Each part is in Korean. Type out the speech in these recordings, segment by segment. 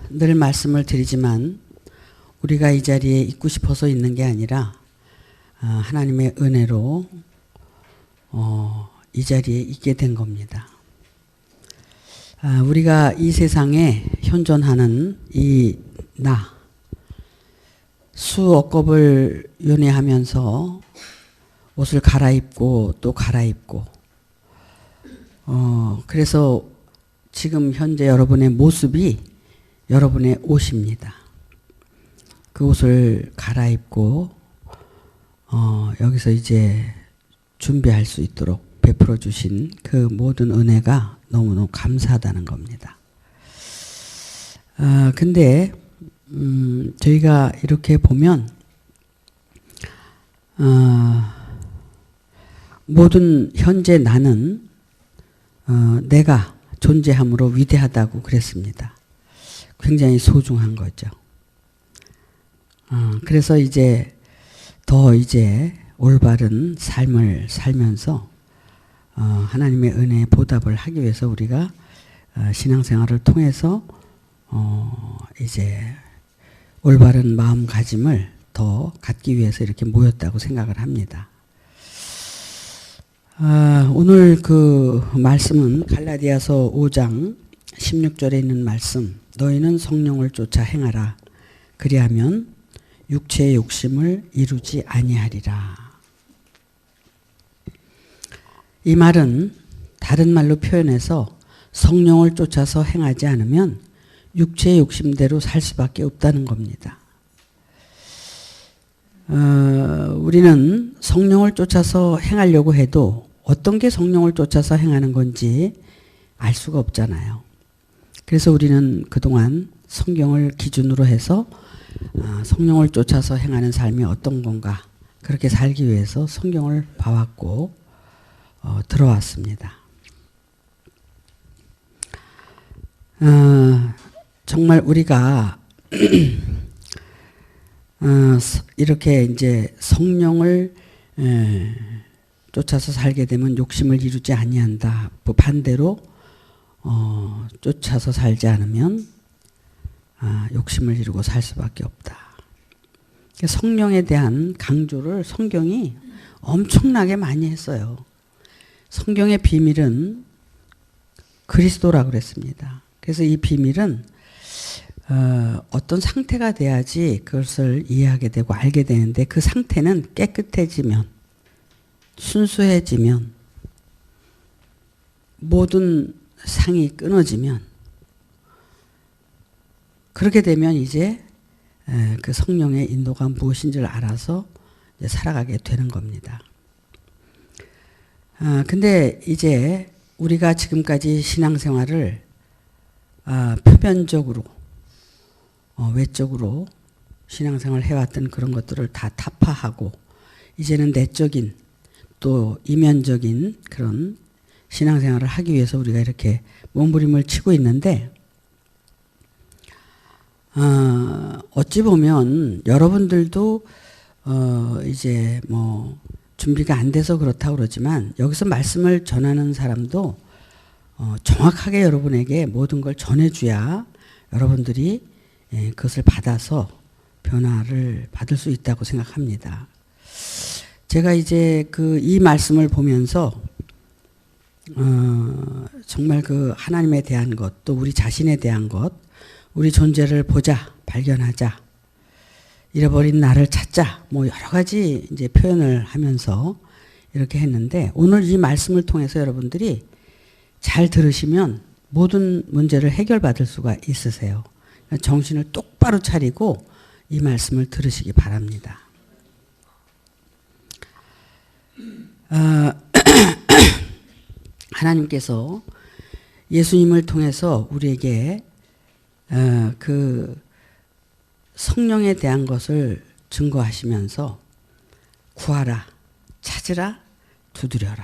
늘 말씀을 드리지만 우리가 이 자리에 있고 싶어서 있는 게 아니라 하나님의 은혜로 이 자리에 있게 된 겁니다. 우리가 이 세상에 현존하는 이 수억 겁을 연애하면서 옷을 갈아입고 또 갈아입고 그래서 지금 현재 여러분의 모습이 여러분의 옷입니다. 그 옷을 갈아입고 여기서 이제 준비할 수 있도록 베풀어 주신 그 모든 은혜가 너무너무 감사하다는 겁니다. 근데 저희가 이렇게 보면 모든 현재 나는 내가 존재함으로 위대하다고 그랬습니다. 굉장히 소중한 거죠. 그래서 이제 더 이제 올바른 삶을 살면서 하나님의 은혜에 보답을 하기 위해서 우리가 신앙생활을 통해서 이제 올바른 마음가짐을 더 갖기 위해서 이렇게 모였다고 생각을 합니다. 오늘 그 말씀은 갈라디아서 5장 16절에 있는 말씀, 너희는 성령을 쫓아 행하라. 그리하면 육체의 욕심을 이루지 아니하리라. 이 말은 다른 말로 표현해서 성령을 쫓아서 행하지 않으면 육체의 욕심대로 살 수밖에 없다는 겁니다. 우리는 성령을 쫓아서 행하려고 해도 어떤 게 성령을 쫓아서 행하는 건지 알 수가 없잖아요. 그래서 우리는 그동안 성경을 기준으로 해서 성령을 쫓아서 행하는 삶이 어떤 건가 그렇게 살기 위해서 성경을 봐왔고 들어왔습니다. 정말 우리가 이렇게 이제 성령을 쫓아서 살게 되면 욕심을 이루지 아니한다. 반대로 쫓아서 살지 않으면 욕심을 이루고 살 수밖에 없다. 성령에 대한 강조를 성경이 엄청나게 많이 했어요. 성경의 비밀은 그리스도라고 그랬습니다. 그래서 이 비밀은 어떤 상태가 돼야지 그것을 이해하게 되고 알게 되는데 그 상태는 깨끗해지면 순수해지면 모든 상이 끊어지면 그렇게 되면 이제 그 성령의 인도가 무엇인지를 알아서 이제 살아가게 되는 겁니다. 근데 이제 우리가 지금까지 신앙생활을 표면적으로 외적으로 신앙생활을 해왔던 그런 것들을 다 타파하고 이제는 내적인 또 이면적인 그런 신앙생활을 하기 위해서 우리가 이렇게 몸부림을 치고 있는데 어찌 보면 여러분들도 이제 뭐 준비가 안 돼서 그렇다고 그러지만 여기서 말씀을 전하는 사람도 정확하게 여러분에게 모든 걸 전해줘야 여러분들이 그것을 받아서 변화를 받을 수 있다고 생각합니다. 제가 이제 이 말씀을 보면서 정말 그 하나님에 대한 것, 또 우리 자신에 대한 것, 우리 존재를 보자, 발견하자, 잃어버린 나를 찾자, 뭐 여러 가지 이제 표현을 하면서 이렇게 했는데 오늘 이 말씀을 통해서 여러분들이 잘 들으시면 모든 문제를 해결받을 수가 있으세요. 정신을 똑바로 차리고 이 말씀을 들으시기 바랍니다. 하나님께서 예수님을 통해서 우리에게 그 성령에 대한 것을 증거하시면서 구하라, 찾으라, 두드려라.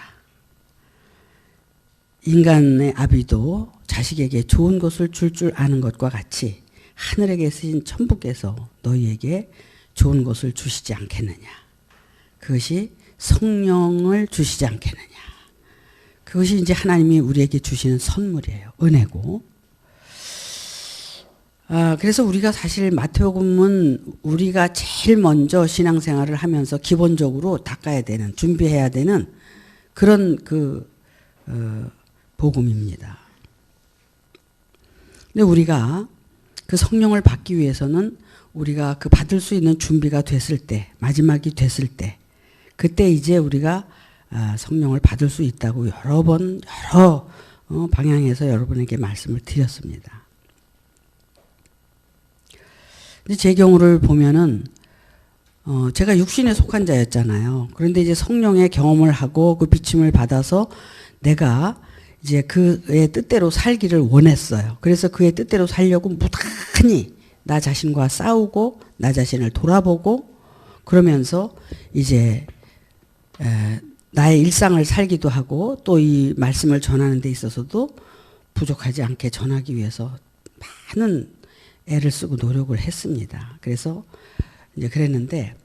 인간의 아비도 자식에게 좋은 것을 줄 아는 것과 같이 하늘에 계신 천부께서 너희에게 좋은 것을 주시지 않겠느냐. 그것이 성령을 주시지 않겠느냐. 그것이 이제 하나님이 우리에게 주시는 선물이에요. 은혜고. 그래서 우리가 사실 마태복음은 우리가 제일 먼저 신앙생활을 하면서 기본적으로 닦아야 되는, 준비해야 되는 그런 복음입니다. 근데 우리가 그 성령을 받기 위해서는 우리가 그 받을 수 있는 준비가 됐을 때, 마지막이 됐을 때, 그때 이제 우리가 성령을 받을 수 있다고 여러 방향에서 여러분에게 말씀을 드렸습니다. 제 경우를 보면은 제가 육신에 속한 자였잖아요. 그런데 이제 성령의 경험을 하고 그 비침을 받아서 내가 이제 그의 뜻대로 살기를 원했어요. 그래서 그의 뜻대로 살려고 무단히 나 자신과 싸우고 나 자신을 돌아보고 그러면서 이제 나의 일상을 살기도 하고 또 이 말씀을 전하는 데 있어서도 부족하지 않게 전하기 위해서 많은 애를 쓰고 노력을 했습니다. 그래서 이제 그랬는데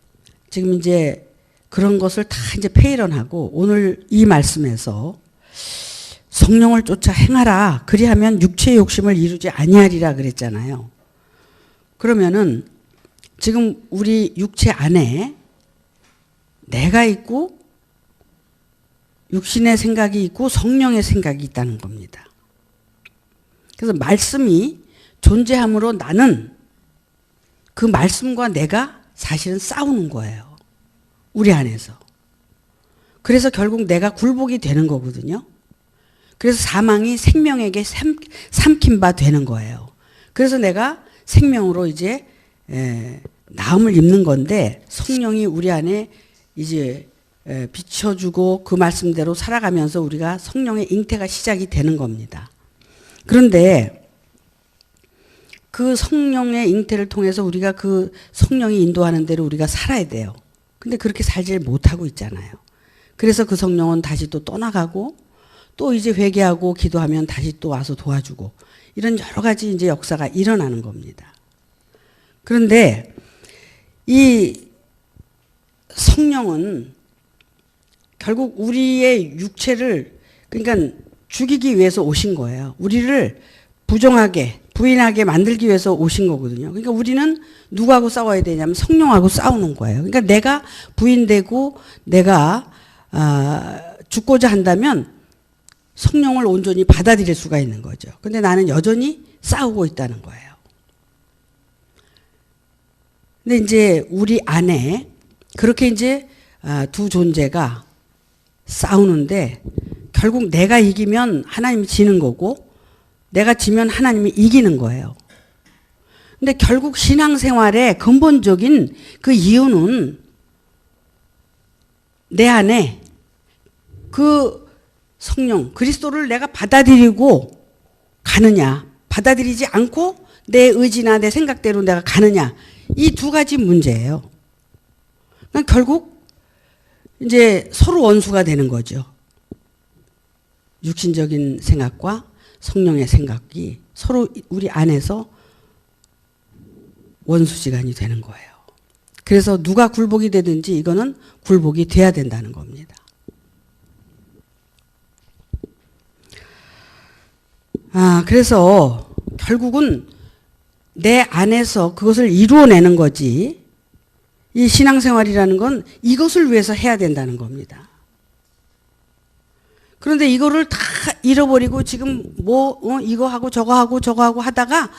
지금 이제 그런 것을 다 이제 폐일원하고 오늘 이 말씀에서 성령을 쫓아 행하라. 그리하면 육체의 욕심을 이루지 아니하리라 그랬잖아요. 그러면은 지금 우리 육체 안에 내가 있고 육신의 생각이 있고 성령의 생각이 있다는 겁니다. 그래서 말씀이 존재함으로 나는 그 말씀과 내가 사실은 싸우는 거예요. 우리 안에서. 그래서 결국 내가 굴복이 되는 거거든요. 그래서 사망이 생명에게 삼킨 바 되는 거예요. 그래서 내가 생명으로 이제 나음을 입는 건데 성령이 우리 안에 이제 비춰주고 그 말씀대로 살아가면서 우리가 성령의 잉태가 시작이 되는 겁니다. 그런데 그 성령의 잉태를 통해서 우리가 그 성령이 인도하는 대로 우리가 살아야 돼요. 근데 그렇게 살지 못하고 있잖아요. 그래서 그 성령은 다시 또 떠나가고 또 이제 회개하고 기도하면 다시 또 와서 도와주고 이런 여러 가지 이제 역사가 일어나는 겁니다. 그런데 이 성령은 결국 우리의 육체를 그러니까 죽이기 위해서 오신 거예요. 우리를 부정하게 부인하게 만들기 위해서 오신 거거든요. 그러니까 우리는 누구하고 싸워야 되냐면 성령하고 싸우는 거예요. 그러니까 내가 부인되고 내가 죽고자 한다면 성령을 온전히 받아들일 수가 있는 거죠. 근데 나는 여전히 싸우고 있다는 거예요. 근데 이제 우리 안에 그렇게 이제 두 존재가 싸우는데 결국 내가 이기면 하나님이 지는 거고 내가 지면 하나님이 이기는 거예요. 근데 결국 신앙생활의 근본적인 그 이유는 내 안에 그 성령, 그리스도를 내가 받아들이고 가느냐, 받아들이지 않고 내 의지나 내 생각대로 내가 가느냐, 이 두 가지 문제예요. 그러니까 결국 이제 서로 원수가 되는 거죠. 육신적인 생각과 성령의 생각이 서로 우리 안에서 원수지간이 되는 거예요. 그래서 누가 굴복이 되든지 이거는 굴복이 돼야 된다는 겁니다. 그래서 결국은 내 안에서 그것을 이루어내는 거지 이 신앙생활이라는 건 이것을 위해서 해야 된다는 겁니다. 그런데 이거를 다 잃어버리고 지금 이거 하고 저거 하고 저거 하고 하다가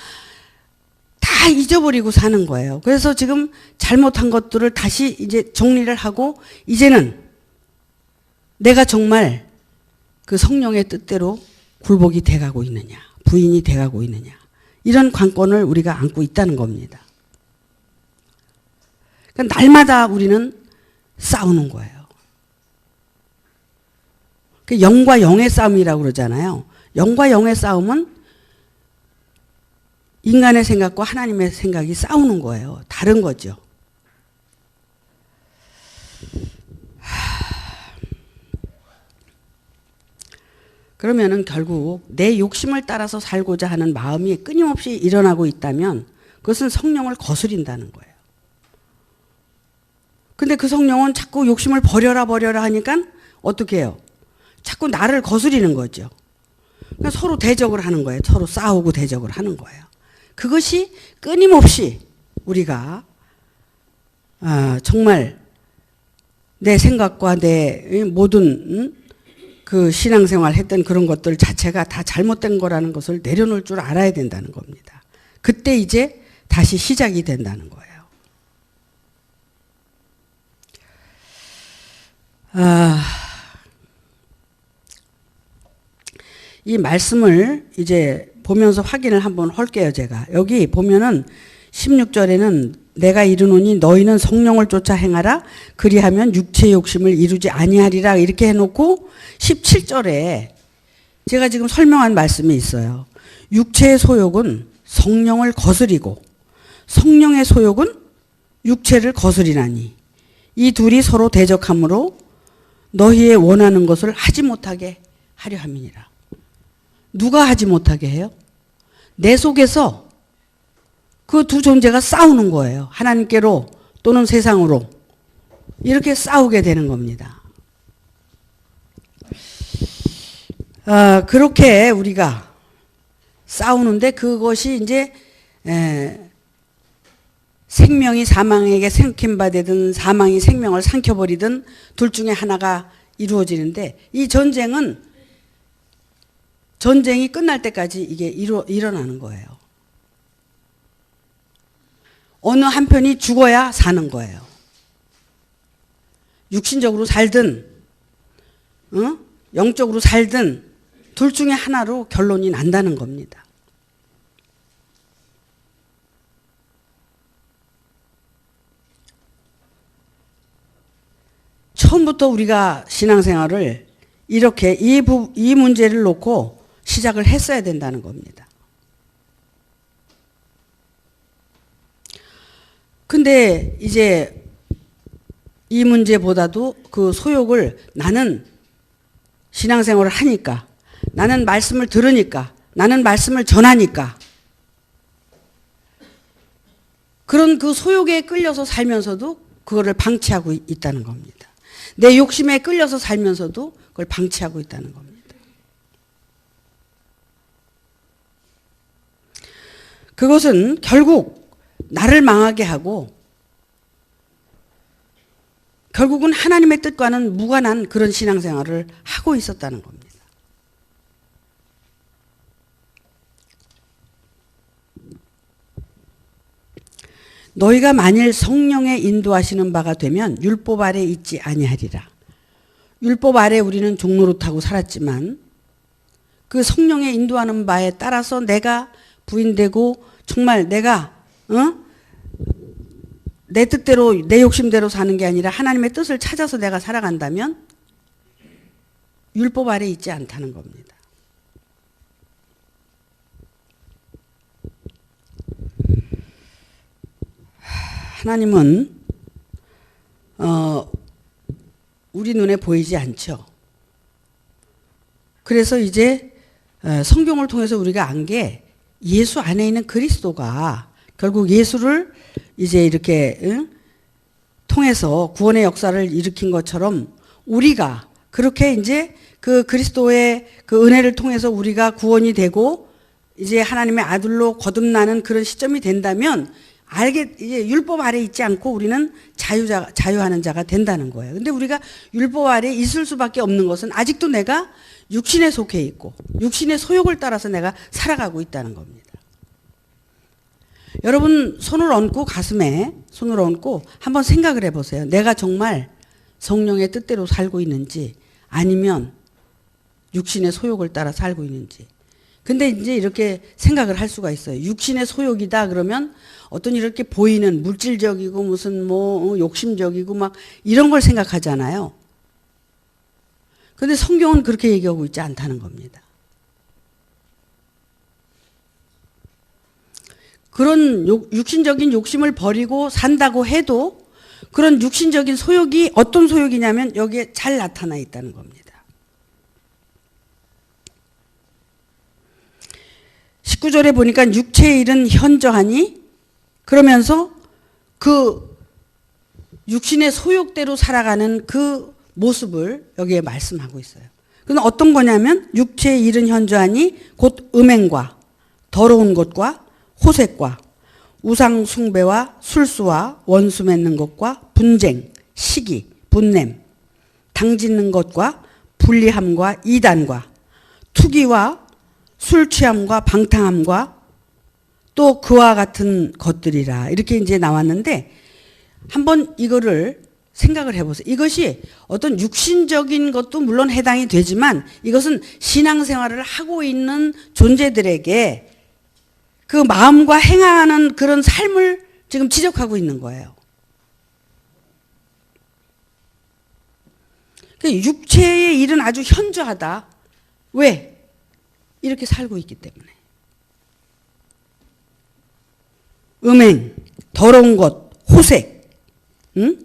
다 잊어버리고 사는 거예요. 그래서 지금 잘못한 것들을 다시 이제 정리를 하고 이제는 내가 정말 그 성령의 뜻대로 굴복이 돼가고 있느냐, 부인이 돼가고 있느냐, 이런 관건을 우리가 안고 있다는 겁니다. 그러니까 날마다 우리는 싸우는 거예요. 그 영과 영의 싸움이라고 그러잖아요. 영과 영의 싸움은 인간의 생각과 하나님의 생각이 싸우는 거예요. 다른 거죠. 그러면은 결국 내 욕심을 따라서 살고자 하는 마음이 끊임없이 일어나고 있다면 그것은 성령을 거스린다는 거예요. 근데 그 성령은 자꾸 욕심을 버려라 하니까 어떻게 해요? 자꾸 나를 거스리는 거죠. 그러니까 서로 대적을 하는 거예요. 서로 싸우고 대적을 하는 거예요. 그것이 끊임없이 우리가 정말 내 생각과 내 모든 그 신앙생활 했던 그런 것들 자체가 다 잘못된 거라는 것을 내려놓을 줄 알아야 된다는 겁니다. 그때 이제 다시 시작이 된다는 거예요. 이 말씀을 이제 보면서 확인을 한번 할게요, 제가. 여기 보면은 16절에는 내가 이르노니 너희는 성령을 쫓아 행하라 그리하면 육체의 욕심을 이루지 아니하리라 이렇게 해놓고 17절에 제가 지금 설명한 말씀이 있어요. 육체의 소욕은 성령을 거스리고 성령의 소욕은 육체를 거스리나니 이 둘이 서로 대적하므로 너희의 원하는 것을 하지 못하게 하려 함이니라. 누가 하지 못하게 해요? 내 속에서 그 두 존재가 싸우는 거예요. 하나님께로 또는 세상으로 이렇게 싸우게 되는 겁니다. 그렇게 우리가 싸우는데 그것이 이제 생명이 사망에게 삼킴받든 사망이 생명을 삼켜버리든 둘 중에 하나가 이루어지는데 이 전쟁이 끝날 때까지 이게 일어나는 거예요. 어느 한편이 죽어야 사는 거예요. 육신적으로 살든 영적으로 살든 둘 중에 하나로 결론이 난다는 겁니다. 처음부터 우리가 신앙생활을 이렇게 이 문제를 놓고 시작을 했어야 된다는 겁니다. 근데 이제 이 문제보다도 그 소욕을 나는 신앙생활을 하니까 나는 말씀을 들으니까 나는 말씀을 전하니까 그런 그 소욕에 끌려서 살면서도 그거를 방치하고 있다는 겁니다. 내 욕심에 끌려서 살면서도 그걸 방치하고 있다는 겁니다. 그것은 결국 나를 망하게 하고 결국은 하나님의 뜻과는 무관한 그런 신앙생활을 하고 있었다는 겁니다. 너희가 만일 성령의 인도하시는 바가 되면 율법 아래 있지 아니하리라. 율법 아래 우리는 종노릇하고 살았지만 그 성령의 인도하는 바에 따라서 내가 부인되고 정말 내가 내 뜻대로 내 욕심대로 사는 게 아니라 하나님의 뜻을 찾아서 내가 살아간다면 율법 아래 있지 않다는 겁니다. 하나님은 우리 눈에 보이지 않죠. 그래서 이제 성경을 통해서 우리가 안 게 예수 안에 있는 그리스도가 결국 예수를 이제 이렇게 통해서 구원의 역사를 일으킨 것처럼 우리가 그렇게 이제 그 그리스도의 그 은혜를 통해서 우리가 구원이 되고 이제 하나님의 아들로 거듭나는 그런 시점이 된다면 이제 율법 아래 있지 않고 우리는 자유하는 자가 된다는 거예요. 근데 우리가 율법 아래 있을 수밖에 없는 것은 아직도 내가 육신에 속해 있고 육신의 소욕을 따라서 내가 살아가고 있다는 겁니다. 여러분 손을 얹고 가슴에 손을 얹고 한번 생각을 해보세요. 내가 정말 성령의 뜻대로 살고 있는지 아니면 육신의 소욕을 따라 살고 있는지. 근데 이제 이렇게 생각을 할 수가 있어요. 육신의 소욕이다 그러면 어떤 이렇게 보이는 물질적이고 무슨 뭐 욕심적이고 막 이런 걸 생각하잖아요. 근데 성경은 그렇게 얘기하고 있지 않다는 겁니다. 그런 육신적인 욕심을 버리고 산다고 해도 그런 육신적인 소욕이 어떤 소욕이냐면 여기에 잘 나타나 있다는 겁니다. 19절에 보니까 육체의 일은 현저하니 그러면서 그 육신의 소욕대로 살아가는 그 모습을 여기에 말씀하고 있어요. 그건 어떤 거냐면 육체의 일은 현저하니 곧 음행과 더러운 것과 호색과 우상 숭배와 술수와 원수 맺는 것과 분쟁, 시기, 분냄, 당짓는 것과 불리함과 이단과 투기와 술 취함과 방탕함과 또 그와 같은 것들이라 이렇게 이제 나왔는데 한번 이거를 생각을 해보세요. 이것이 어떤 육신적인 것도 물론 해당이 되지만 이것은 신앙생활을 하고 있는 존재들에게 그 마음과 행하는 그런 삶을 지금 지적하고 있는 거예요. 육체의 일은 아주 현저하다. 왜? 이렇게 살고 있기 때문에. 음행, 더러운 것, 호색, 응?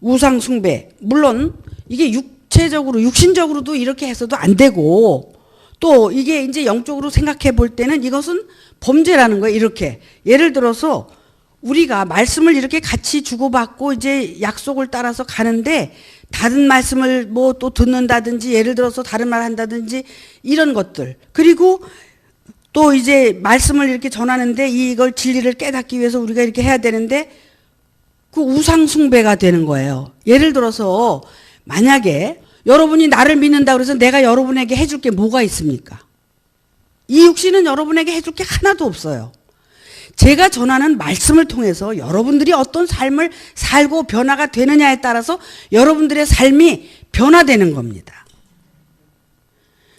우상 숭배. 물론 이게 육체적으로 육신적으로도 이렇게 해서도 안 되고 또 이게 이제 영적으로 생각해 볼 때는 이것은 범죄라는 거예요. 이렇게 예를 들어서 우리가 말씀을 이렇게 같이 주고받고 이제 약속을 따라서 가는데 다른 말씀을 뭐 또 듣는다든지 예를 들어서 다른 말 한다든지 이런 것들 그리고 또 이제 말씀을 이렇게 전하는데 이걸 진리를 깨닫기 위해서 우리가 이렇게 해야 되는데 그 우상 숭배가 되는 거예요. 예를 들어서 만약에 여러분이 나를 믿는다 그래서 내가 여러분에게 해줄 게 뭐가 있습니까? 이 육신은 여러분에게 해줄 게 하나도 없어요. 제가 전하는 말씀을 통해서 여러분들이 어떤 삶을 살고 변화가 되느냐에 따라서 여러분들의 삶이 변화되는 겁니다.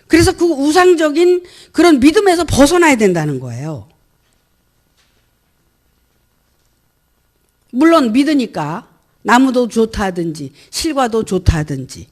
그래서 그 우상적인 그런 믿음에서 벗어나야 된다는 거예요. 물론 믿으니까 나무도 좋다 하든지 실과도 좋다 하든지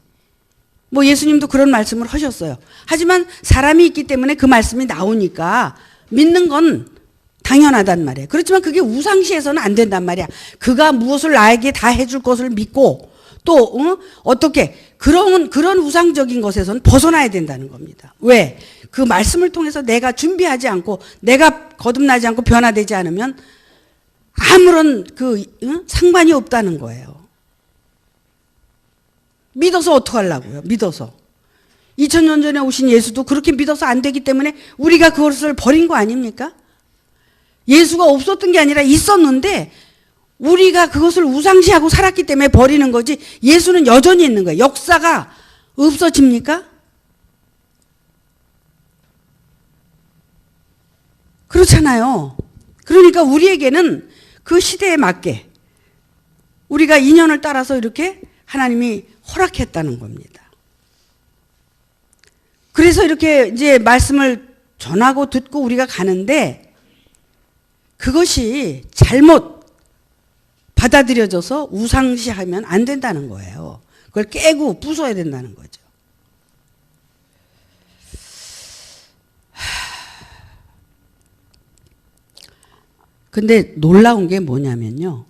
뭐 예수님도 그런 말씀을 하셨어요. 하지만 사람이 있기 때문에 그 말씀이 나오니까 믿는 건 당연하단 말이에요. 그렇지만 그게 우상시해서는 안 된단 말이야. 그가 무엇을 나에게 다 해줄 것을 믿고 또 어떻게 그런 우상적인 것에서는 벗어나야 된다는 겁니다. 왜? 그 말씀을 통해서 내가 준비하지 않고 내가 거듭나지 않고 변화되지 않으면 아무런 상관이 없다는 거예요. 믿어서 어떡하려고요? 믿어서. 2000년 전에 오신 예수도 그렇게 믿어서 안 되기 때문에 우리가 그것을 버린 거 아닙니까? 예수가 없었던 게 아니라 있었는데 우리가 그것을 우상시하고 살았기 때문에 버리는 거지 예수는 여전히 있는 거예요. 역사가 없어집니까? 그렇잖아요. 그러니까 우리에게는 그 시대에 맞게 우리가 인연을 따라서 이렇게 하나님이 허락했다는 겁니다. 그래서 이렇게 이제 말씀을 전하고 듣고 우리가 가는데 그것이 잘못 받아들여져서 우상시하면 안 된다는 거예요. 그걸 깨고 부숴야 된다는 거죠. 근데 놀라운 게 뭐냐면요.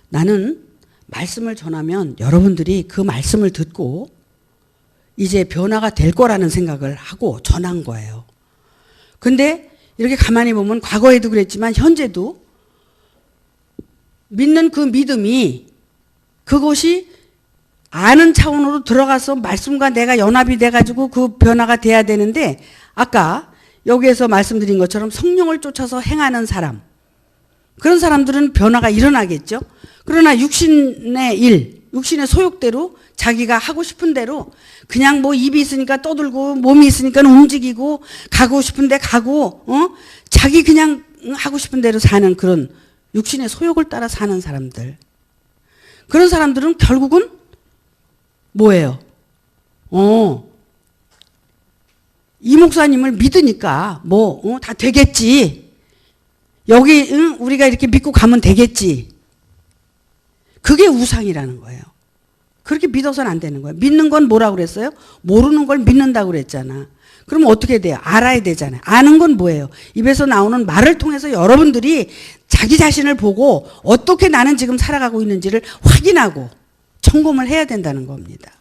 나는 말씀을 전하면 여러분들이 그 말씀을 듣고 이제 변화가 될 거라는 생각을 하고 전한 거예요. 근데 이렇게 가만히 보면 과거에도 그랬지만 현재도 믿는 그 믿음이 그것이 아는 차원으로 들어가서 말씀과 내가 연합이 돼가지고 그 변화가 돼야 되는데 아까 여기에서 말씀드린 것처럼 성령을 쫓아서 행하는 사람 그런 사람들은 변화가 일어나겠죠. 그러나 육신의 일, 육신의 소욕대로 자기가 하고 싶은 대로 그냥 뭐 입이 있으니까 떠들고 몸이 있으니까 움직이고 가고 싶은데 가고 자기 그냥 하고 싶은 대로 사는 그런 육신의 소욕을 따라 사는 사람들 그런 사람들은 결국은 뭐예요? 이 목사님을 믿으니까 뭐 다 되겠지. 여기 우리가 이렇게 믿고 가면 되겠지. 그게 우상이라는 거예요. 그렇게 믿어서는 안 되는 거예요. 믿는 건 뭐라고 그랬어요? 모르는 걸 믿는다고 그랬잖아. 그러면 어떻게 돼요? 알아야 되잖아요. 아는 건 뭐예요? 입에서 나오는 말을 통해서 여러분들이 자기 자신을 보고 어떻게 나는 지금 살아가고 있는지를 확인하고 점검을 해야 된다는 겁니다.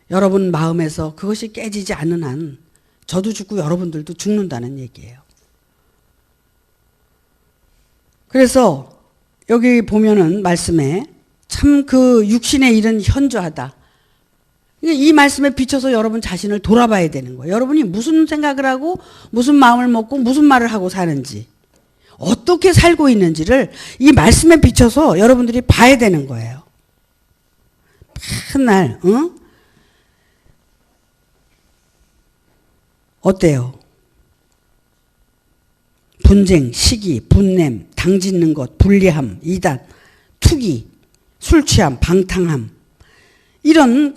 여러분 마음에서 그것이 깨지지 않는 한 저도 죽고 여러분들도 죽는다는 얘기예요. 그래서 여기 보면은 말씀에 참 그 육신의 일은 현저하다. 이 말씀에 비춰서 여러분 자신을 돌아봐야 되는 거예요. 여러분이 무슨 생각을 하고 무슨 마음을 먹고 무슨 말을 하고 사는지, 어떻게 살고 있는지를 이 말씀에 비춰서 여러분들이 봐야 되는 거예요. 맨날 어때요? 분쟁, 시기, 분냄, 당짓는 것, 불리함, 이단, 투기, 술 취함, 방탕함, 이런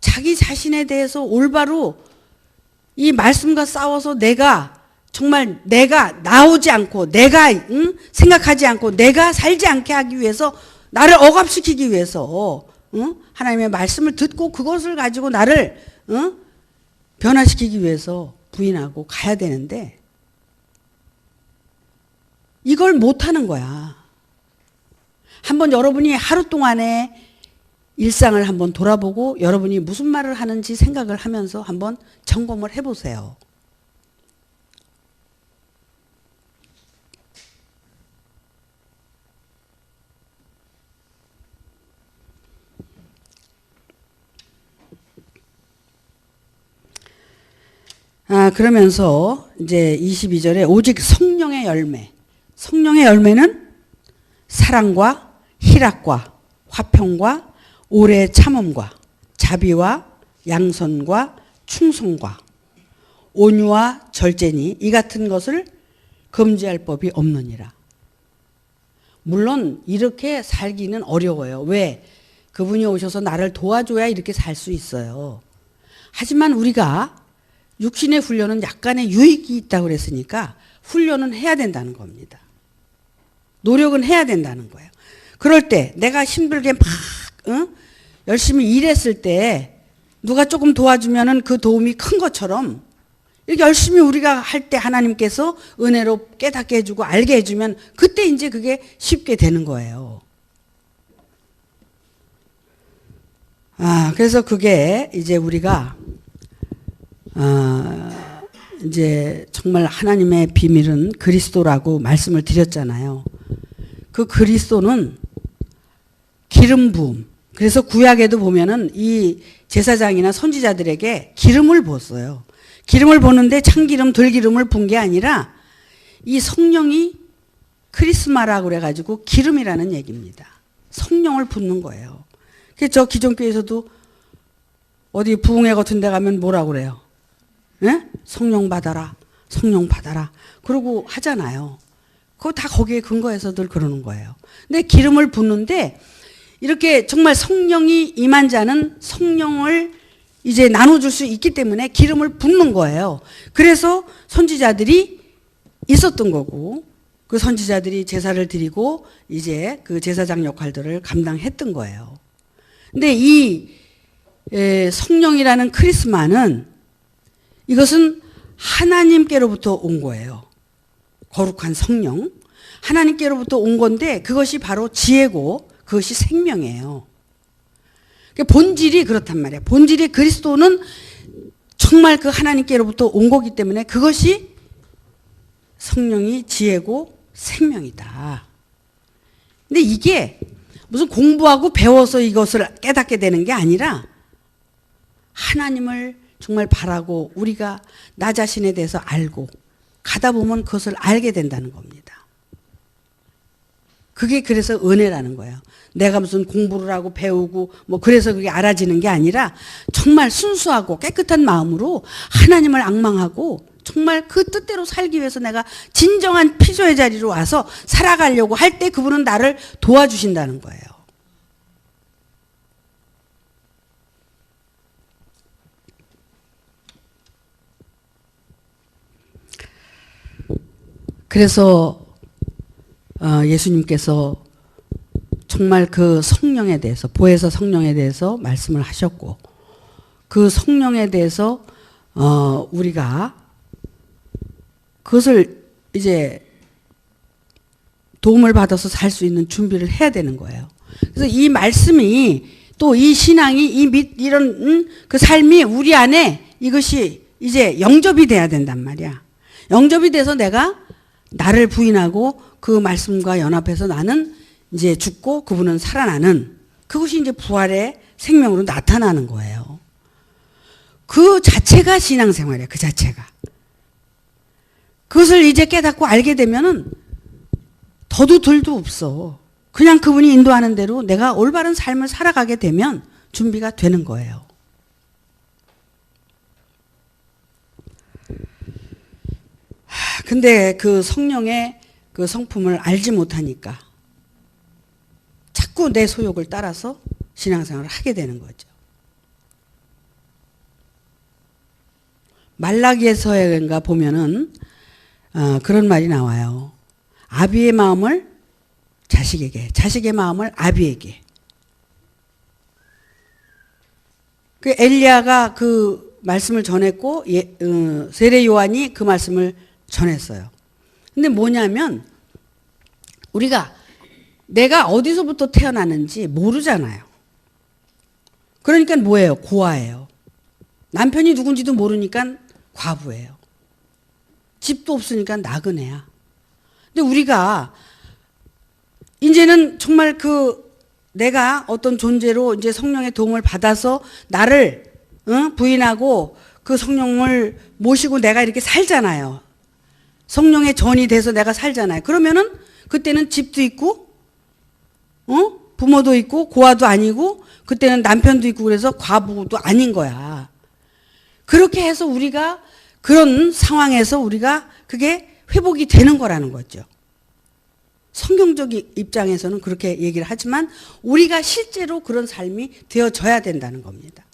자기 자신에 대해서 올바로 이 말씀과 싸워서 정말 내가 나오지 않고 내가 생각하지 않고 내가 살지 않게 하기 위해서, 나를 억압시키기 위해서 하나님의 말씀을 듣고 그것을 가지고 나를 변화시키기 위해서 부인하고 가야 되는데 이걸 못하는 거야. 한번 여러분이 하루 동안에 일상을 한번 돌아보고 여러분이 무슨 말을 하는지 생각을 하면서 한번 점검을 해보세요. 그러면서 이제 22절에 오직 성령의 열매. 성령의 열매는 사랑과 희락과 화평과 오래 참음과 자비와 양선과 충성과 온유와 절제니 이 같은 것을 금지할 법이 없느니라. 물론 이렇게 살기는 어려워요. 왜? 그분이 오셔서 나를 도와줘야 이렇게 살 수 있어요. 하지만 우리가 육신의 훈련은 약간의 유익이 있다고 그랬으니까 훈련은 해야 된다는 겁니다. 노력은 해야 된다는 거예요. 그럴 때 내가 힘들게 막 열심히 일했을 때 누가 조금 도와주면은 그 도움이 큰 것처럼 이렇게 열심히 우리가 할 때 하나님께서 은혜로 깨닫게 해주고 알게 해주면 그때 이제 그게 쉽게 되는 거예요. 그래서 그게 이제 우리가 이제 정말 하나님의 비밀은 그리스도라고 말씀을 드렸잖아요. 그 그리스도는 기름 부음. 그래서 구약에도 보면은 이 제사장이나 선지자들에게 기름을 부었어요. 기름을 부는데 참기름, 들기름을 분 게 아니라 이 성령이 크리스마라고 그래가지고 기름이라는 얘기입니다. 성령을 붓는 거예요. 그래서 저 기존교회에서도 어디 부흥회 같은 데 가면 뭐라고 그래요? 예? 성령 받아라, 성령 받아라. 그러고 하잖아요. 그거 다 거기에 근거해서 늘 그러는 거예요. 근데 기름을 붓는데 이렇게 정말 성령이 임한 자는 성령을 이제 나눠줄 수 있기 때문에 기름을 붓는 거예요. 그래서 선지자들이 있었던 거고 그 선지자들이 제사를 드리고 이제 그 제사장 역할들을 감당했던 거예요. 근데 이 성령이라는 크리스마는 이것은 하나님께로부터 온 거예요. 거룩한 성령. 하나님께로부터 온 건데 그것이 바로 지혜고 그것이 생명이에요. 본질이 그렇단 말이에요. 본질이 그리스도는 정말 그 하나님께로부터 온 거기 때문에 그것이 성령이 지혜고 생명이다. 근데 이게 무슨 공부하고 배워서 이것을 깨닫게 되는 게 아니라 하나님을 정말 바라고 우리가 나 자신에 대해서 알고 가다 보면 그것을 알게 된다는 겁니다. 그게 그래서 은혜라는 거예요. 내가 무슨 공부를 하고 배우고 뭐 그래서 그게 알아지는 게 아니라 정말 순수하고 깨끗한 마음으로 하나님을 앙망하고 정말 그 뜻대로 살기 위해서 내가 진정한 피조의 자리로 와서 살아가려고 할 때 그분은 나를 도와주신다는 거예요. 그래서 예수님께서 정말 그 성령에 대해서 보혜사 성령에 대해서 말씀을 하셨고 그 성령에 대해서 우리가 그것을 이제 도움을 받아서 살 수 있는 준비를 해야 되는 거예요. 그래서 이 말씀이 또 이 신앙이 이런 그 삶이 우리 안에 이것이 이제 영접이 돼야 된단 말이야. 영접이 돼서 내가 나를 부인하고 그 말씀과 연합해서 나는 이제 죽고 그분은 살아나는 그것이 이제 부활의 생명으로 나타나는 거예요. 그 자체가 신앙생활이에요. 그 자체가. 그것을 이제 깨닫고 알게 되면은 더도 덜도 없어. 그냥 그분이 인도하는 대로 내가 올바른 삶을 살아가게 되면 준비가 되는 거예요. 근데 그 성령의 그 성품을 알지 못하니까 자꾸 내 소욕을 따라서 신앙생활을 하게 되는 거죠. 말라기에서인가 보면은 그런 말이 나와요. 아비의 마음을 자식에게, 자식의 마음을 아비에게. 그 엘리야가 그 말씀을 전했고 세례 요한이 그 말씀을 전했어요. 근데 뭐냐면 우리가 내가 어디서부터 태어나는지 모르잖아요. 그러니까 뭐예요? 고아예요. 남편이 누군지도 모르니까 과부예요. 집도 없으니까 나그네야. 근데 우리가 이제는 정말 내가 어떤 존재로 이제 성령의 도움을 받아서 나를 부인하고 그 성령을 모시고 내가 이렇게 살잖아요. 성령의 전이 돼서 내가 살잖아요. 그러면은 그때는 집도 있고, 부모도 있고, 고아도 아니고, 그때는 남편도 있고 그래서 과부도 아닌 거야. 그렇게 해서 우리가 그런 상황에서 우리가 그게 회복이 되는 거라는 거죠. 성경적 입장에서는 그렇게 얘기를 하지만 우리가 실제로 그런 삶이 되어져야 된다는 겁니다.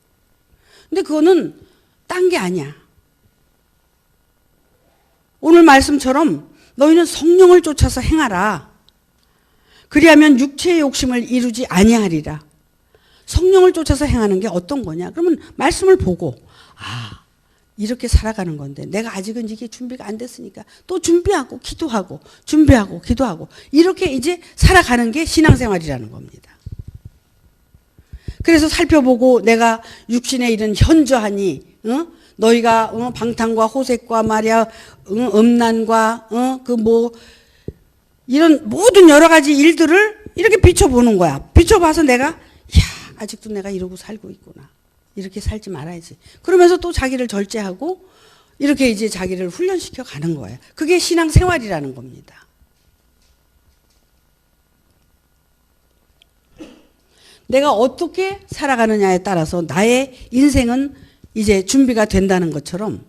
근데 그거는 딴 게 아니야. 오늘 말씀처럼 너희는 성령을 쫓아서 행하라. 그리하면 육체의 욕심을 이루지 아니하리라. 성령을 쫓아서 행하는 게 어떤 거냐? 그러면 말씀을 보고 이렇게 살아가는 건데 내가 아직은 이게 준비가 안 됐으니까 또 준비하고 기도하고 준비하고 기도하고 이렇게 이제 살아가는 게 신앙생활이라는 겁니다. 그래서 살펴보고 내가 육신에 이른 현저하니 너희가 방탕과 호색과 말이야 음란과 이런 모든 여러 가지 일들을 이렇게 비춰보는 거야. 비춰봐서 내가 아직도 내가 이러고 살고 있구나. 이렇게 살지 말아야지. 그러면서 또 자기를 절제하고 이렇게 이제 자기를 훈련시켜 가는 거예요. 그게 신앙생활이라는 겁니다. 내가 어떻게 살아가느냐에 따라서 나의 인생은 이제 준비가 된다는 것처럼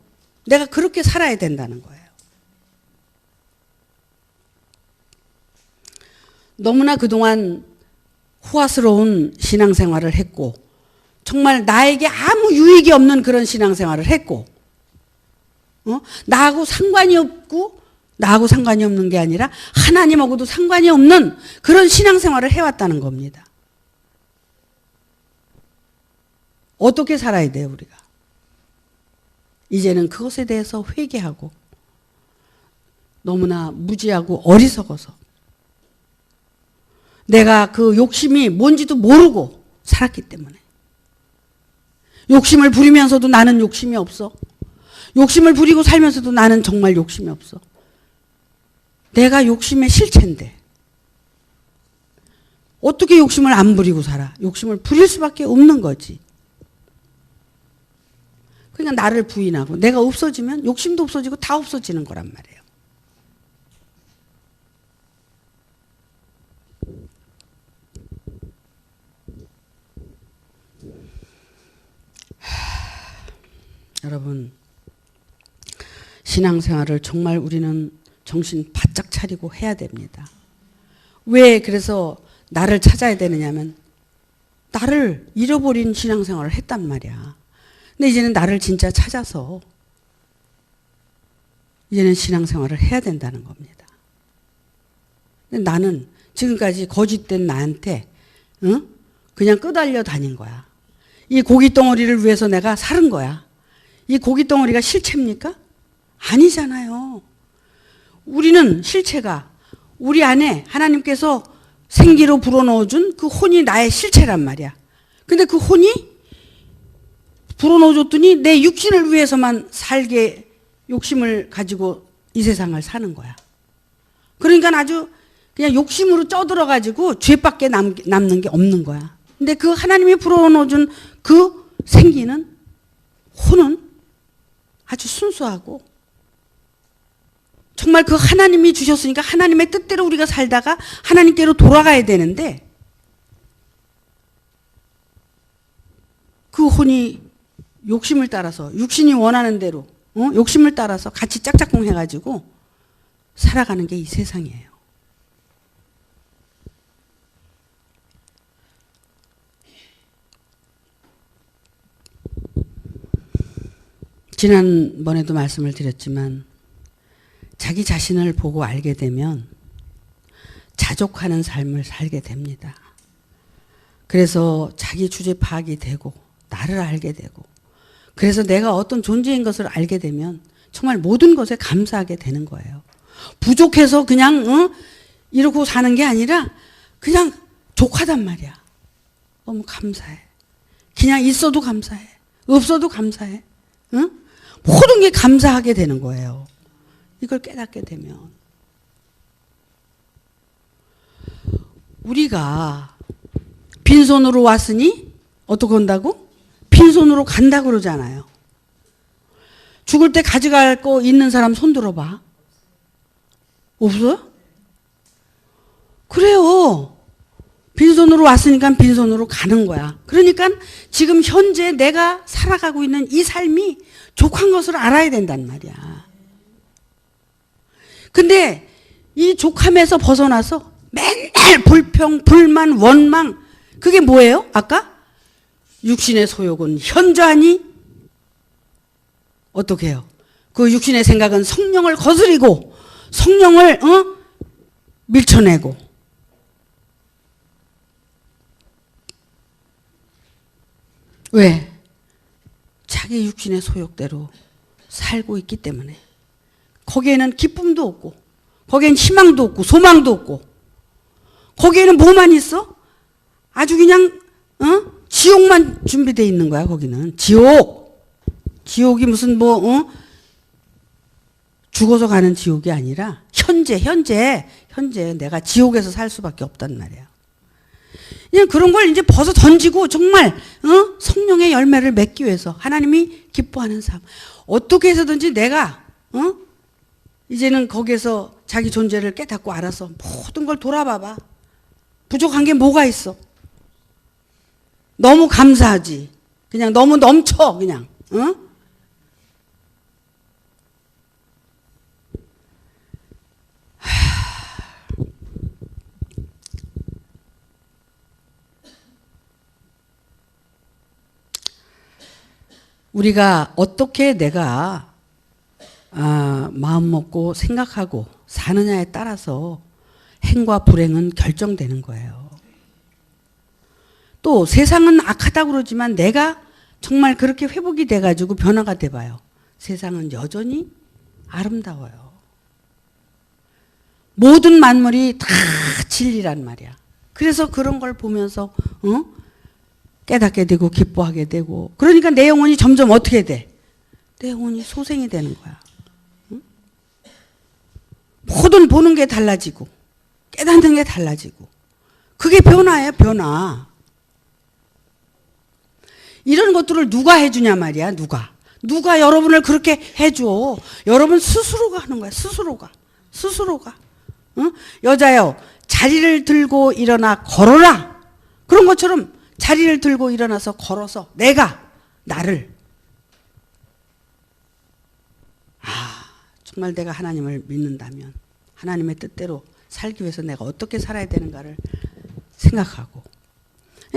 내가 그렇게 살아야 된다는 거예요. 너무나 그동안 호화스러운 신앙생활을 했고 정말 나에게 아무 유익이 없는 그런 신앙생활을 했고 나하고 상관이 없고 나하고 상관이 없는 게 아니라 하나님하고도 상관이 없는 그런 신앙생활을 해왔다는 겁니다. 어떻게 살아야 돼요 우리가? 이제는 그것에 대해서 회개하고 너무나 무지하고 어리석어서 내가 그 욕심이 뭔지도 모르고 살았기 때문에 욕심을 부리면서도 나는 욕심이 없어. 욕심을 부리고 살면서도 나는 정말 욕심이 없어. 내가 욕심의 실체인데 어떻게 욕심을 안 부리고 살아? 욕심을 부릴 수밖에 없는 거지. 그러니까 나를 부인하고 내가 없어지면 욕심도 없어지고 다 없어지는 거란 말이에요. 여러분, 신앙생활을 정말 우리는 정신 바짝 차리고 해야 됩니다. 왜 그래서 나를 찾아야 되느냐면 나를 잃어버린 신앙생활을 했단 말이야. 근데 이제는 나를 진짜 찾아서 이제는 신앙생활을 해야 된다는 겁니다. 근데 나는 지금까지 거짓된 나한테 그냥 끄달려 다닌 거야. 이 고기 덩어리를 위해서 내가 살은 거야. 이 고기 덩어리가 실체입니까? 아니잖아요. 우리는 실체가 우리 안에 하나님께서 생기로 불어넣어준 그 혼이 나의 실체란 말이야. 근데 그 혼이 불어넣어줬더니 내 육신을 위해서만 살게 욕심을 가지고 이 세상을 사는 거야. 그러니까 아주 그냥 욕심으로 쪄들어가지고 죄밖에 남는 게 없는 거야. 근데 그 하나님이 불어넣어준 그 생기는 혼은 아주 순수하고 정말 그 하나님이 주셨으니까 하나님의 뜻대로 우리가 살다가 하나님께로 돌아가야 되는데 그 혼이 욕심을 따라서 육신이 원하는 대로 욕심을 따라서 같이 짝짝꿍 해가지고 살아가는 게 이 세상이에요. 지난번에도 말씀을 드렸지만 자기 자신을 보고 알게 되면 자족하는 삶을 살게 됩니다. 그래서 자기 주제 파악이 되고 나를 알게 되고 그래서 내가 어떤 존재인 것을 알게 되면 정말 모든 것에 감사하게 되는 거예요. 부족해서 그냥 이러고 사는 게 아니라 그냥 족하단 말이야. 너무 감사해. 그냥 있어도 감사해. 없어도 감사해. 응? 모든 게 감사하게 되는 거예요. 이걸 깨닫게 되면. 우리가 빈손으로 왔으니 어떻게 온다고? 빈손으로 간다 그러잖아요. 죽을 때 가져갈 거 있는 사람 손 들어봐. 없어요? 그래요. 빈손으로 왔으니까 빈손으로 가는 거야. 그러니까 지금 현재 내가 살아가고 있는 이 삶이 족한 것을 알아야 된단 말이야. 근데 이 족함에서 벗어나서 맨날 불평, 불만, 원망 그게 뭐예요? 아까? 육신의 소욕은 현저하니 어떻게 해요? 그 육신의 생각은 성령을 거스리고 성령을 밀쳐내고 왜? 자기 육신의 소욕대로 살고 있기 때문에 거기에는 기쁨도 없고 거기에는 희망도 없고 소망도 없고 거기에는 뭐만 있어? 아주 그냥 지옥만 준비되어 있는 거야. 거기는 지옥이 무슨 죽어서 가는 지옥이 아니라 현재 내가 지옥에서 살 수밖에 없단 말이야. 그냥 그런 걸 이제 벗어 던지고 정말 성령의 열매를 맺기 위해서 하나님이 기뻐하는 삶. 어떻게 해서든지 내가 이제는 거기에서 자기 존재를 깨닫고 알아서 모든 걸 돌아봐봐. 부족한 게 뭐가 있어? 너무 감사하지. 그냥 너무 넘쳐 그냥. 우리가 어떻게 내가 마음 먹고 생각하고 사느냐에 따라서 행과 불행은 결정되는 거예요. 또 세상은 악하다고 그러지만 내가 정말 그렇게 회복이 돼가지고 변화가 돼봐요. 세상은 여전히 아름다워요. 모든 만물이 다 진리란 말이야. 그래서 그런 걸 보면서 깨닫게 되고 기뻐하게 되고 그러니까 내 영혼이 점점 어떻게 돼? 내 영혼이 소생이 되는 거야. 모든 보는 게 달라지고 깨닫는 게 달라지고 그게 변화예요. 변화. 이런 것들을 누가 해주냐 말이야. 누가 여러분을 그렇게 해줘. 여러분 스스로가 하는 거야. 스스로가 여자요 자리를 들고 일어나 걸어라. 그런 것처럼 자리를 들고 일어나서 걸어서 내가 나를 정말 내가 하나님을 믿는다면 하나님의 뜻대로 살기 위해서 내가 어떻게 살아야 되는가를 생각하고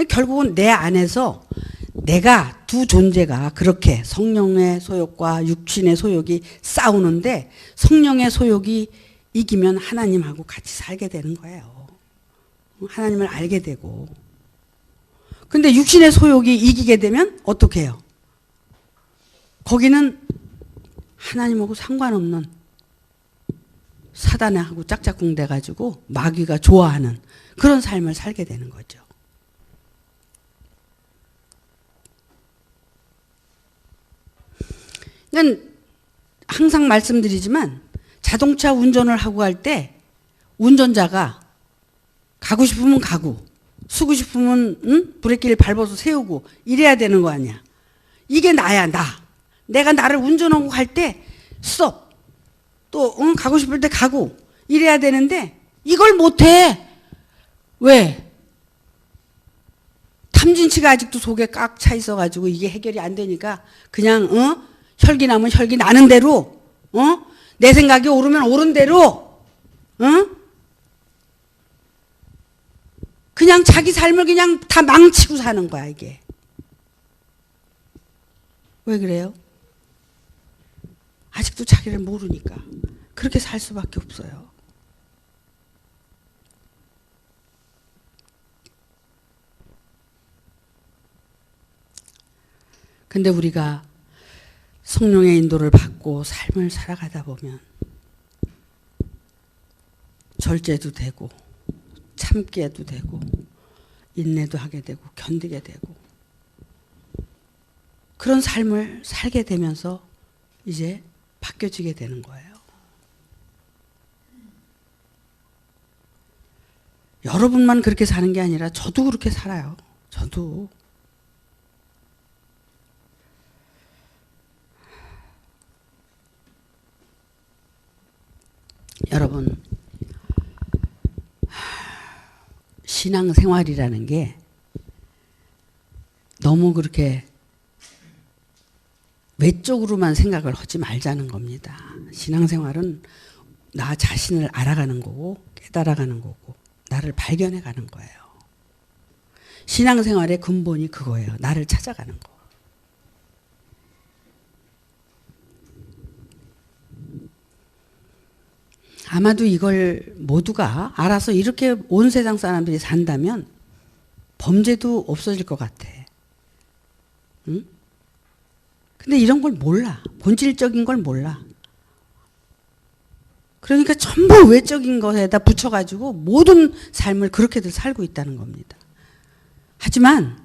결국은 내 안에서 내가 두 존재가 그렇게 성령의 소욕과 육신의 소욕이 싸우는데 성령의 소욕이 이기면 하나님하고 같이 살게 되는 거예요. 하나님을 알게 되고 근데 육신의 소욕이 이기게 되면 어떻게 해요? 거기는 하나님하고 상관없는 사단하고 짝짝꿍 돼가지고 마귀가 좋아하는 그런 삶을 살게 되는 거죠. 그러니까 항상 말씀드리지만 자동차 운전을 하고 갈 때 운전자가 가고 싶으면 가고 쓰고 싶으면 응? 브레이크를 밟아서 세우고 이래야 되는 거 아니야. 이게 나야 나. 내가 나를 운전하고 갈 때 스톱. 또 응? 가고 싶을 때 가고 이래야 되는데 이걸 못해. 왜? 탐진치가 아직도 속에 꽉 차 있어가지고 이게 해결이 안 되니까 그냥 혈기 나면 혈기 나는 대로 내 생각이 오르면 오른 대로 그냥 자기 삶을 그냥 다 망치고 사는 거야 이게. 왜 그래요? 아직도 자기를 모르니까 그렇게 살 수밖에 없어요. 근데 우리가 성령의 인도를 받고 삶을 살아가다 보면 절제도 되고 참기도 되고 인내도 하게 되고 견디게 되고 그런 삶을 살게 되면서 이제 바뀌어지게 되는 거예요. 여러분만 그렇게 사는 게 아니라 저도 그렇게 살아요. 저도. 여러분, 신앙생활이라는 게 너무 그렇게 외적으로만 생각을 하지 말자는 겁니다. 신앙생활은 나 자신을 알아가는 거고 깨달아가는 거고 나를 발견해가는 거예요. 신앙생활의 근본이 그거예요. 나를 찾아가는 거. 아마도 이걸 모두가 알아서 이렇게 온 세상 사람들이 산다면 범죄도 없어질 것 같아. 응? 근데 이런 걸 몰라. 본질적인 걸 몰라. 그러니까 전부 외적인 것에다 붙여가지고 모든 삶을 그렇게들 살고 있다는 겁니다. 하지만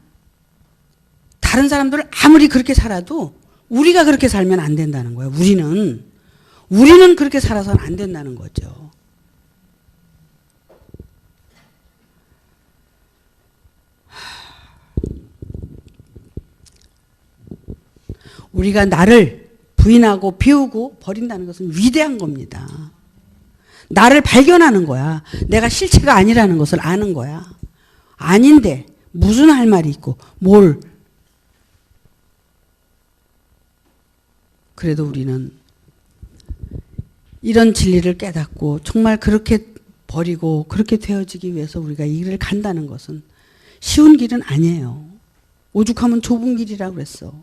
다른 사람들 아무리 그렇게 살아도 우리가 그렇게 살면 안 된다는 거예요. 우리는 그렇게 살아서는 안 된다는 거죠. 우리가 나를 부인하고 비우고 버린다는 것은 위대한 겁니다. 나를 발견하는 거야. 내가 실체가 아니라는 것을 아는 거야. 아닌데 무슨 할 말이 있고 뭘. 그래도 우리는 이런 진리를 깨닫고 정말 그렇게 버리고 그렇게 되어지기 위해서 우리가 이 길을 간다는 것은 쉬운 길은 아니에요. 오죽하면 좁은 길이라고 그랬어.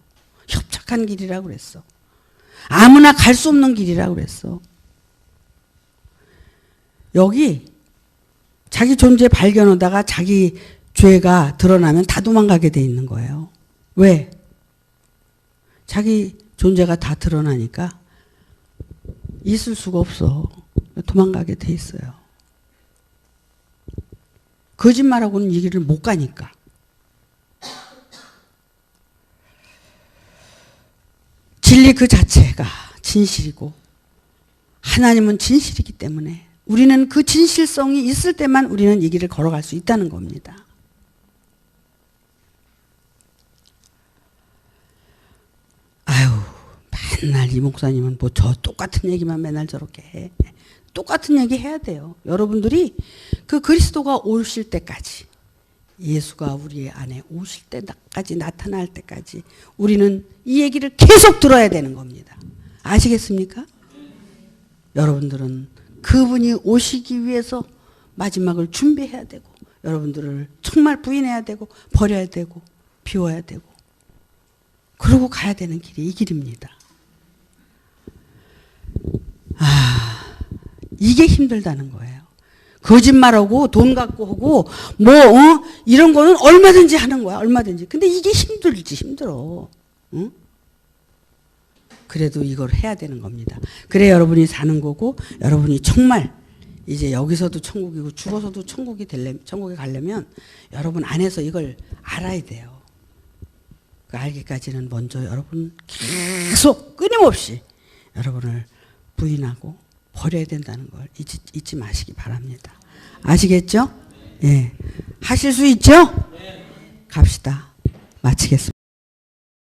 협착한 길이라고 그랬어. 아무나 갈 수 없는 길이라고 그랬어. 여기 자기 존재 발견하다가 자기 죄가 드러나면 다 도망가게 돼 있는 거예요. 왜? 자기 존재가 다 드러나니까 있을 수가 없어. 도망가게 돼 있어요. 거짓말하고는 이 길을 못 가니까. 진리 그 자체가 진실이고 하나님은 진실이기 때문에 우리는 그 진실성이 있을 때만 우리는 이 길을 걸어갈 수 있다는 겁니다. 아유, 맨날 이 목사님은 뭐 저 똑같은 얘기만 맨날 저렇게 해. 똑같은 얘기 해야 돼요. 여러분들이 그 그리스도가 오실 때까지, 예수가 우리 안에 오실 때까지, 나타날 때까지 우리는 이 얘기를 계속 들어야 되는 겁니다. 아시겠습니까? 여러분들은 그분이 오시기 위해서 마지막을 준비해야 되고 여러분들을 정말 부인해야 되고 버려야 되고 비워야 되고 그러고 가야 되는 길이 이 길입니다. 이게 힘들다는 거예요. 거짓말하고 돈 갖고 하고 이런 거는 얼마든지 하는 거야. 얼마든지. 근데 이게 힘들어. 응? 그래도 이걸 해야 되는 겁니다. 그래 여러분이 사는 거고 여러분이 정말 이제 여기서도 천국이고 죽어서도 천국에 가려면 여러분 안에서 이걸 알아야 돼요. 그 알기까지는 먼저 여러분 계속 끊임없이 여러분을 부인하고 버려야 된다는 걸 잊지 마시기 바랍니다. 아시겠죠? 예. 하실 수 있죠? 갑시다. 마치겠습니다.